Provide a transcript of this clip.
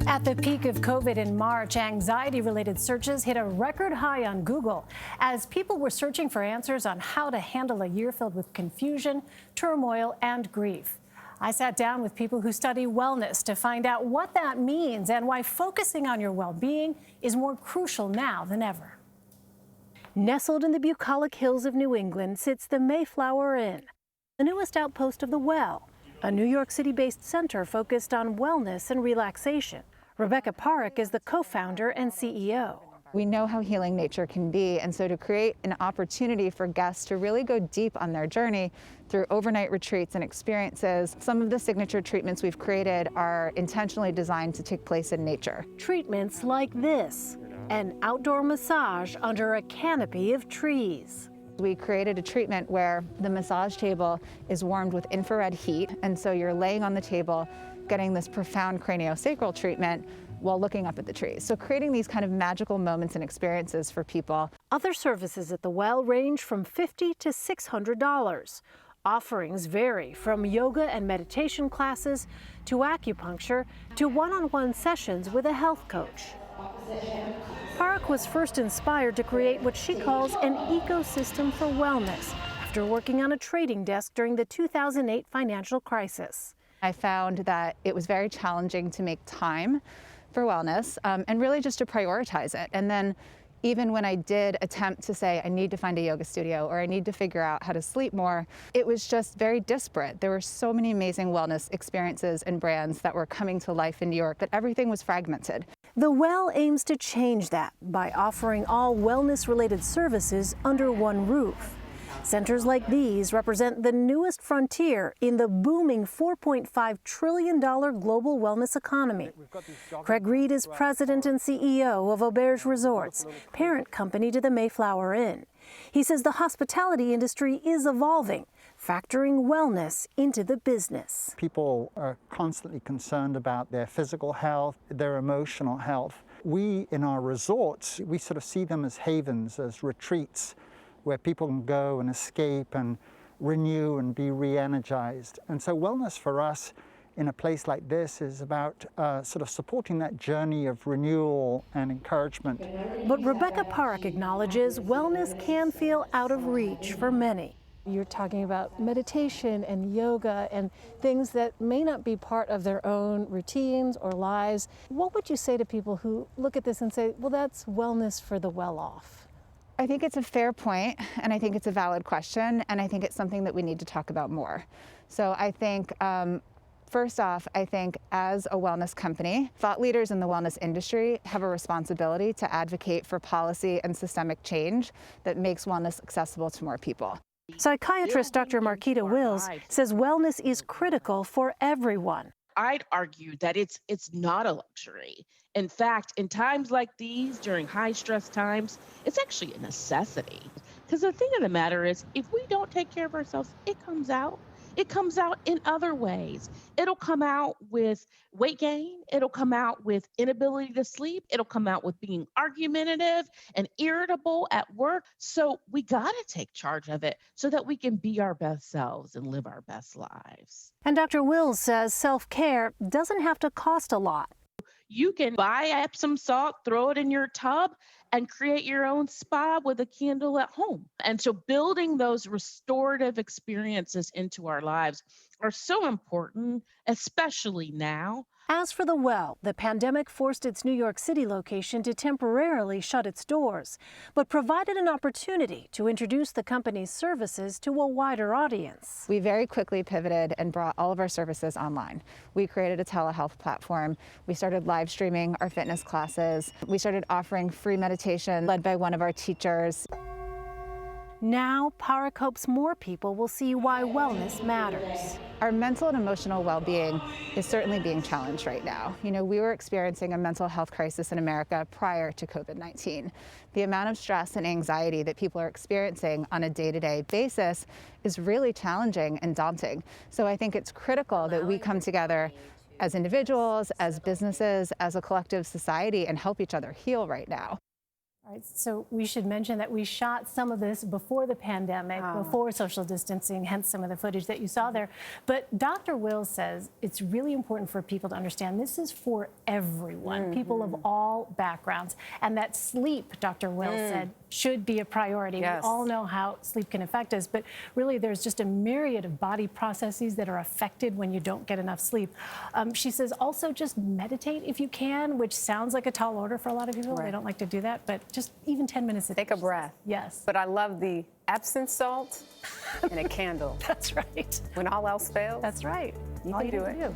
At the peak of COVID in March, anxiety-related searches hit a record high on Google as people were searching for answers on how to handle a year filled with confusion, turmoil, and grief. I sat down with people who study wellness to find out what that means and why focusing on your well-being is more crucial now than ever. Nestled in the bucolic hills of New England sits the Mayflower Inn, the newest outpost of The Well, a New York City-based center focused on wellness and relaxation. Rebecca Park is the co-founder and CEO. We know how healing nature can be, and so to create an opportunity for guests to really go deep on their journey through overnight retreats and experiences, some of the signature treatments we've created are intentionally designed to take place in nature. Treatments like this, an outdoor massage under a canopy of trees. We created a treatment where the massage table is warmed with infrared heat, and so you're laying on the table getting this profound craniosacral treatment while looking up at the trees. So creating these kind of magical moments and experiences for people. Other services at The Well range from $50 to $600. Offerings vary from yoga and meditation classes to acupuncture to one-on-one sessions with a health coach. Park was first inspired to create what she calls an ecosystem for wellness after working on a trading desk during the 2008 financial crisis. I found that it was very challenging to make time for wellness and really just to prioritize it. And then even when I did attempt to say, I need to find a yoga studio or I need to figure out how to sleep more, it was just very disparate. There were so many amazing wellness experiences and brands that were coming to life in New York that everything was fragmented. The Well aims to change that by offering all wellness-related services under one roof. Centers like these represent the newest frontier in the booming $4.5 trillion global wellness economy. Craig Reed is president and CEO of Auberge Resorts, parent company to the Mayflower Inn. He says the hospitality industry is evolving, factoring wellness into the business. People are constantly concerned about their physical health, their emotional health. We, in our resorts, we sort of see them as havens, as retreats, where people can go and escape and renew and be re-energized. And so wellness for us in a place like this is about sort of supporting that journey of renewal and encouragement. But Rebecca Park acknowledges wellness can feel out of reach for many. You're talking about meditation and yoga and things that may not be part of their own routines or lives. What would you say to people who look at this and say, well, that's wellness for the well-off? I think it's a fair point, and I think it's a valid question, and I think it's something that we need to talk about more. So I think, first off, I think as a wellness company, thought leaders in the wellness industry have a responsibility to advocate for policy and systemic change that makes wellness accessible to more people. Psychiatrist Dr. Marquita Wills says wellness is critical for everyone. I'd argue that it's not a luxury. In fact, in times like these, during high stress times, it's actually a necessity. Because the thing of the matter is, if we don't take care of ourselves, it comes out. It comes out in other ways. It'll come out with weight gain. It'll come out with inability to sleep. It'll come out with being argumentative and irritable at work. So we got to take charge of it so that we can be our best selves and live our best lives. And Dr. Wills says self-care doesn't have to cost a lot. You can buy Epsom salt, throw it in your tub, and create your own spa with a candle at home. And so building those restorative experiences into our lives are so important, especially now. As for the Well, the pandemic forced its New York City location to temporarily shut its doors, but provided an opportunity to introduce the company's services to a wider audience. We very quickly pivoted and brought all of our services online. We created a telehealth platform. We started live streaming our fitness classes. We started offering free meditation led by one of our teachers. Now, Park hopes more people will see why wellness matters. Our mental and emotional well-being is certainly being challenged right now. You know, we were experiencing a mental health crisis in America prior to COVID-19. The amount of stress and anxiety that people are experiencing on a day-to-day basis is really challenging and daunting. So I think it's critical that we come together as individuals, as businesses, as a collective society, and help each other heal right now. Right, so we should mention that we shot some of this before the pandemic, before social distancing, hence some of the footage that you saw there. But Dr. Will says it's really important for people to understand this is for everyone, people of all backgrounds, and that sleep, Dr. Will said, should be a priority. Yes. We all know how sleep can affect us, but really there's just a myriad of body processes that are affected when you don't get enough sleep. She says also just meditate if you can, which sounds like a tall order for a lot of people. They don't like to do that, but just even 10 minutes a day. Take a breath. Yes. But I love the Epsom salt and a candle. That's right. When all else fails, That's right. you All can you do have it. to do.